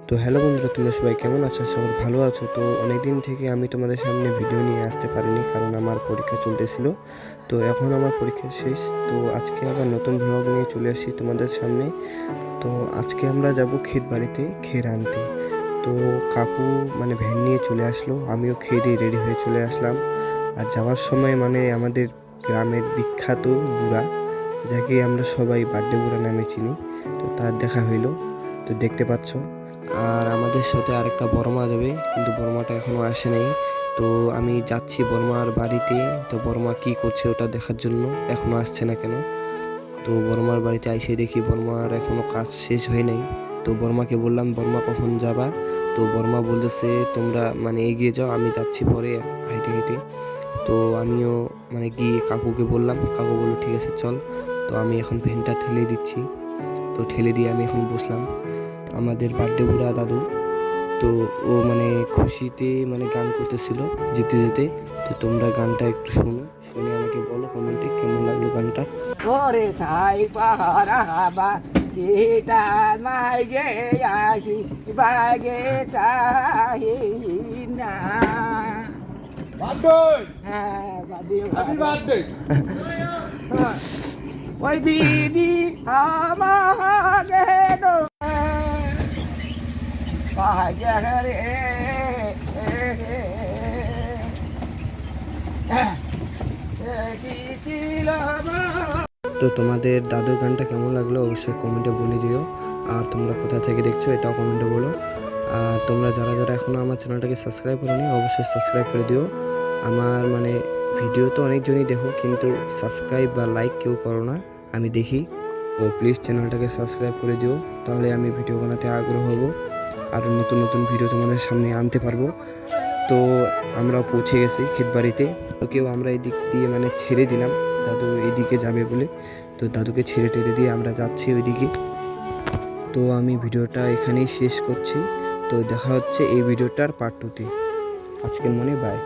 তো হ্যালো বন্ধুরা, তোমরা সবাই কেমন আছো? সবাই ভালো আছো তো? অনেক দিন থেকে আমি তোমাদের সামনে ভিডিও নিয়ে আসতে পারিনি, কারণ আমার পরীক্ষা চলতেছিল। তো এখন আমার পরীক্ষা শেষ, তো আজকে আবার নতুন ভ্লগ নিয়ে চলে আসি তোমাদের সামনে। তো আজকে আমরা যাব ক্ষেত বাড়িতে খের আনতে। তো কাকু ভ্যান নিয়ে চলে আসলো, আমিও খেয়ে দিয়ে রেডি হয়ে চলে আসলাম। আর যাওয়ার সময় আমাদের গ্রামের বিখ্যাত বুড়া, যাকে আমরা সবাই বার্থডে বুড়া নামে চিনি, তো তার দেখা হইলো। তো দেখতে পাচ্ছ। আর আমাদের সাথে আরেকটা বড়মা যাবে, কিন্তু বড়মাটা এখনো আসে নাই। তো আমি যাচ্ছি বড়মার বাড়িতে। তো বড়মা কি করছে ওটা দেখার জন্য, এখনো আসছে না কেন। তো বড়মার বাড়িতে আইসে দেখি বড়মার এখনো কাজ শেষ হয় নাই। তো বড়মাকে বললাম, বড়মা কখন যাবা? তো বড়মা বলতেছে, তোমরা এগিয়ে যাও, আমি যাচ্ছি পরে হেঁটে হেঁটে। তো আমিও গিয়ে কাকুকে বললাম, কাকু বললো ঠিক আছে চল। তো আমি এখন ভ্যানটা ঠেলে দিচ্ছি। তো ঠেলে দিয়ে আমি এখন বসলাম। আমাদের বার্থডে বুড়া দাদু, তো ও খুশিতে গান করতেছিল যেতে যেতে। তো তোমরা গানটা একটু শোনো, শুনে আমাকে বলো কমেন্টে কেমন লাগলো গানটা। ওরে সাই পাহারা গীতার মাইগে আসি বাগে চাহি না। হ্যাঁ বাদে ওই দিদি আমাকে তো বাগে রে কি ছিল তো তোমাদের দাদুর গানটা কেমন লাগলো অবশ্যই কমেন্টে বলে দিও। আর তোমরা কোথা থেকে দেখছো এটাও কমেন্টে বলো। আর তোমরা যারা যারা এখনও আমার চ্যানেলটাকে সাবস্ক্রাইব করোনি, অবশ্যই সাবস্ক্রাইব করে দিও। আমার ভিডিও তো অনেকজনই দেখো, কিন্তু সাবস্ক্রাইব বা লাইক কেউ করো না, আমি দেখি। তো প্লিজ চ্যানেলটাকে সাবস্ক্রাইব করে দিও, তাহলে আমি ভিডিও বানাতে আগ্রহ হব, আরও নতুন নতুন ভিডিও তোমাদের সামনে আনতে পারবো। তো আমরা পৌঁছে গেছি ক্ষেত বাড়িতে। ওকেও আমরা এদিক দিয়ে ছেড়ে দিলাম, দাদু এইদিকে যাবে বলে। তো দাদুকে ছেড়ে টেড়ে দিয়ে আমরা যাচ্ছি ওইদিকে। তো আমি ভিডিওটা এখানেই শেষ করছি। তো দেখা হচ্ছে এই ভিডিওটার পার্ট 2-তে। আজকের মনে বাই।